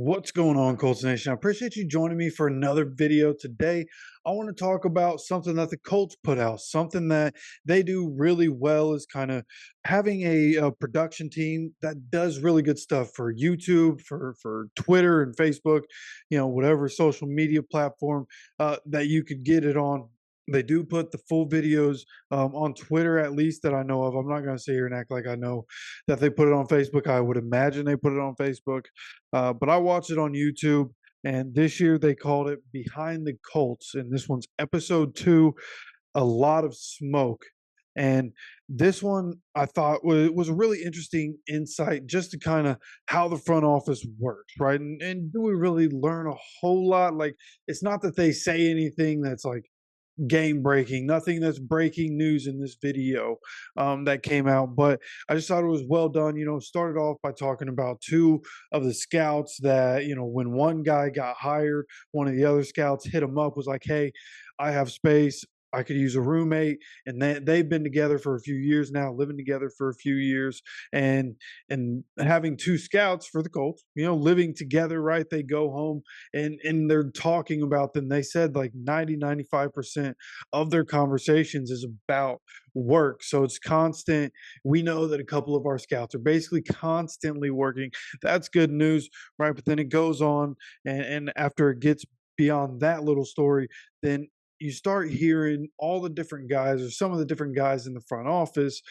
What's going on, Colts Nation? I appreciate you joining me for another video today. I want to talk about something that the Colts put out, something that they do really well is kind of having a production team that does really good stuff for YouTube, for Twitter and Facebook, whatever social media platform that you could get it on. They do put the full videos on Twitter, at least that I know of. I'm not going to sit here and act like I know that they put it on Facebook. I would imagine they put it on Facebook. But I watched it on YouTube, and this year they called it Behind the Colts, and this one's episode 2, A Lot of Smoke. And this one I thought was a really interesting insight just to kind of how the front office works, right? And do we really learn a whole lot? Like, it's not that they say anything that's like game breaking, nothing that's breaking news in this video that came out. But I just thought it was well done. Started off by talking about two of the scouts that, when one guy got hired, one of the other scouts hit him up, was like, hey, I have space. I could use a roommate, and they've been together for a few years now, living together for a few years, and having two scouts for the Colts, living together, right? They go home and they're talking about them. They said like 95% of their conversations is about work. So it's constant. We know that a couple of our scouts are basically constantly working. That's good news, right? But then it goes on, and after it gets beyond that little story, then you start hearing all the different guys or some of the different guys in the front office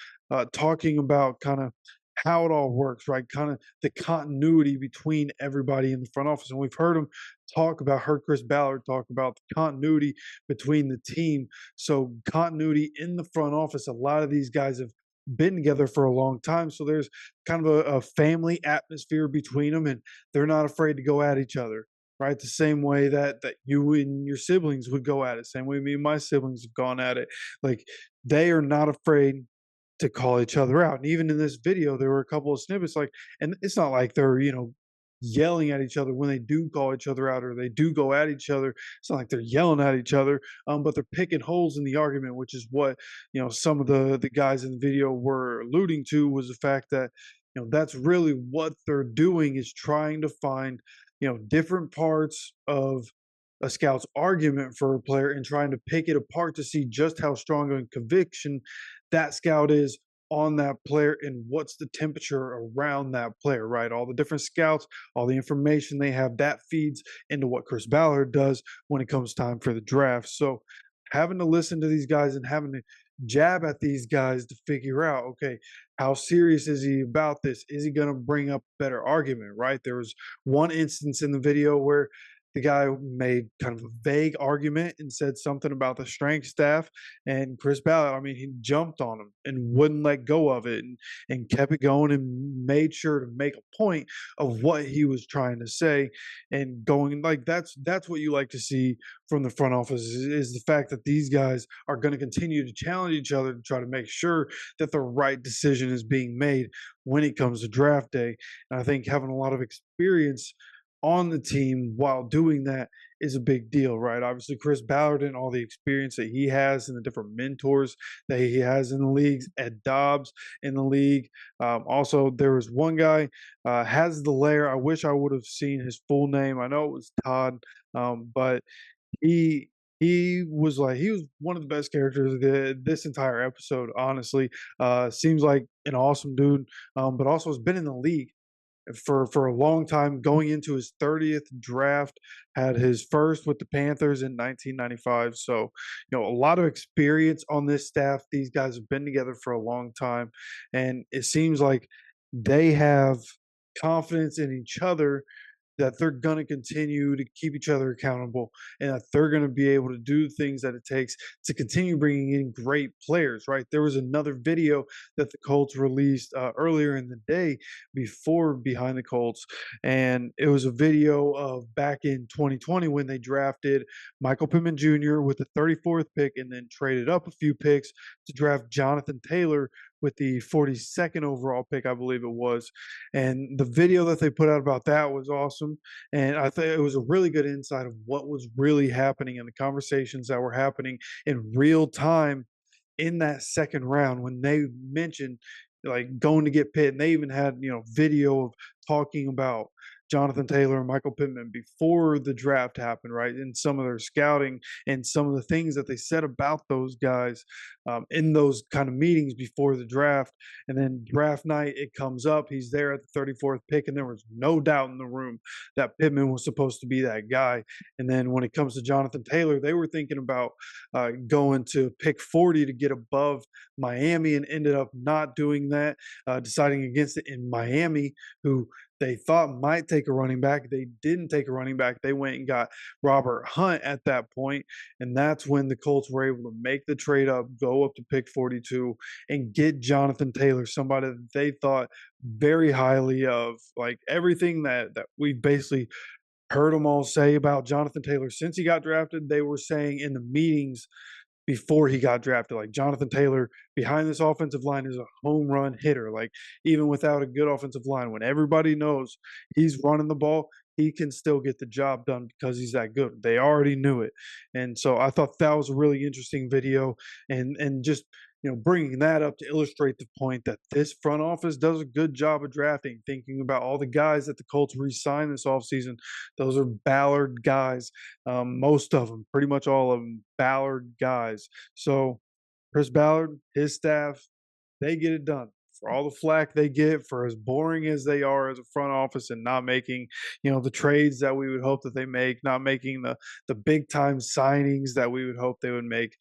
talking about kind of how it all works, right? Kind of the continuity between everybody in the front office. And we've heard Chris Ballard talk about the continuity between the team. So, continuity in the front office, a lot of these guys have been together for a long time. So, there's kind of a family atmosphere between them, and they're not afraid to go at each other, right? The same way that you and your siblings would go at it, same way me and my siblings have gone at it. Like, they are not afraid to call each other out. And even in this video, there were a couple of snippets like, and it's not like they're, yelling at each other when they do call each other out or they do go at each other. It's not like they're yelling at each other, but they're picking holes in the argument, which is what, some of the guys in the video were alluding to, was the fact that, that's really what they're doing, is trying to find, different parts of a scout's argument for a player and trying to pick it apart to see just how strong a conviction that scout is on that player and what's the temperature around that player, right? All the different scouts, all the information they have, that feeds into what Chris Ballard does when it comes time for the draft. So having to listen to these guys and having to jab at these guys to figure out, okay, how serious is he about this? Is he going to bring up a better argument, right? There was one instance in the video where the guy made kind of a vague argument and said something about the strength staff, and Chris Ballard, I mean, he jumped on him and wouldn't let go of it, and kept it going and made sure to make a point of what he was trying to say, and going like that's what you like to see from the front office, is the fact that these guys are going to continue to challenge each other to try to make sure that the right decision is being made when it comes to draft day. And I think having a lot of experience on the team while doing that is a big deal, right? Obviously, Chris Ballard and all the experience that he has and the different mentors that he has in the leagues, Ed Dobbs in the league. Also, there was one guy, has the layer. I wish I would have seen his full name. I know it was Todd, but he he was one of the best characters of this entire episode. Honestly, seems like an awesome dude, but also has been in the league for a long time, going into his 30th draft, had his first with the Panthers in 1995. So, a lot of experience on this staff. These guys have been together for a long time, and it seems like they have confidence in each other that they're going to continue to keep each other accountable, and that they're going to be able to do the things that it takes to continue bringing in great players, right? There was another video that the Colts released earlier in the day before Behind the Colts, and it was a video of back in 2020 when they drafted Michael Pittman Jr. with the 34th pick and then traded up a few picks to draft Jonathan Taylor with the 42nd overall pick, I believe it was. And the video that they put out about that was awesome. And I think it was a really good insight of what was really happening and the conversations that were happening in real time in that second round when they mentioned like going to get Pitt. And they even had, video of talking about Jonathan Taylor and Michael Pittman before the draft happened, right? And some of their scouting and some of the things that they said about those guys in those kind of meetings before the draft. And then draft night, it comes up. He's there at the 34th pick, and there was no doubt in the room that Pittman was supposed to be that guy. And then when it comes to Jonathan Taylor, they were thinking about going to pick 40 to get above Miami, and ended up not doing that, deciding against it in Miami, who they thought might take a running back. They didn't take a running back. They went and got Robert Hunt at that point, and that's when the Colts were able to make the trade up, go up to pick 42, and get Jonathan Taylor, somebody that they thought very highly of. Like everything that we basically heard them all say about Jonathan Taylor since he got drafted, they were saying in the meetings before he got drafted. Like Jonathan Taylor behind this offensive line is a home run hitter. Like even without a good offensive line, when everybody knows he's running the ball, he can still get the job done because he's that good. They already knew it. And so I thought that was a really interesting video, and just bringing that up to illustrate the point that this front office does a good job of drafting, thinking about all the guys that the Colts re-signed this offseason. Those are Ballard guys, most of them, pretty much all of them, Ballard guys. So Chris Ballard, his staff, they get it done. For all the flack they get, for as boring as they are as a front office and not making, the trades that we would hope that they make, not making the big time signings that we would hope they would make,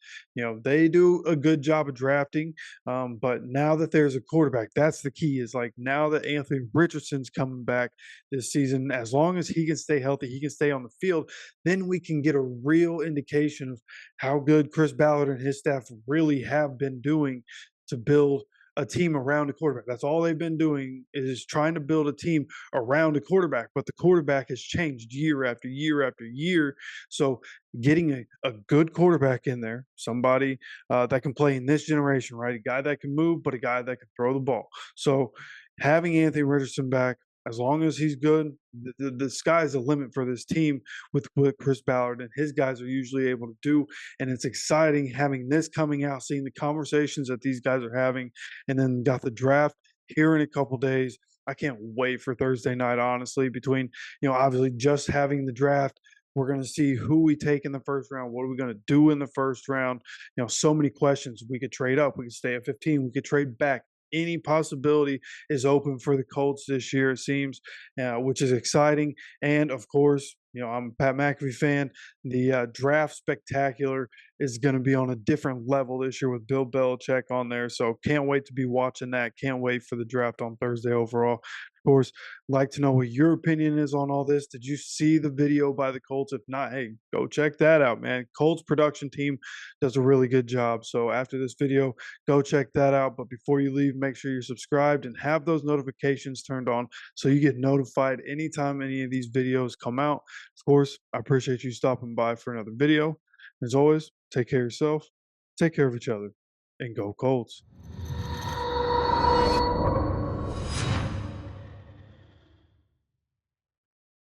they do a good job of drafting. But now that there's a quarterback, that's the key. Is like now that Anthony Richardson's coming back this season, as long as he can stay healthy, he can stay on the field, then we can get a real indication of how good Chris Ballard and his staff really have been doing to build a team around a quarterback. That's all they've been doing, is trying to build a team around a quarterback. But the quarterback has changed year after year after year. So getting a good quarterback in there, somebody that can play in this generation, right? A guy that can move, but a guy that can throw the ball. So having Anthony Richardson back, as long as he's good, the sky's the limit for this team with what Chris Ballard and his guys are usually able to do. And it's exciting having this coming out, seeing the conversations that these guys are having, and then got the draft here in a couple days. I can't wait for Thursday night, honestly, between, obviously just having the draft. We're going to see who we take in the first round. What are we going to do in the first round? So many questions. We could trade up. We could stay at 15. We could trade back. Any possibility is open for the Colts this year, it seems, which is exciting. And of course, I'm a Pat McAfee fan. The draft spectacular is going to be on a different level this year with Bill Belichick on there. So can't wait to be watching that. Can't wait for the draft on Thursday overall. Of course, like to know what your opinion is on all this. Did you see the video by the Colts? If not, hey, go check that out, man. Colts production team does a really good job. So after this video, go check that out. But before you leave, make sure you're subscribed and have those notifications turned on so you get notified anytime any of these videos come out. Of course, I appreciate you stopping by for another video. As always, take care of yourself, take care of each other, and go Colts.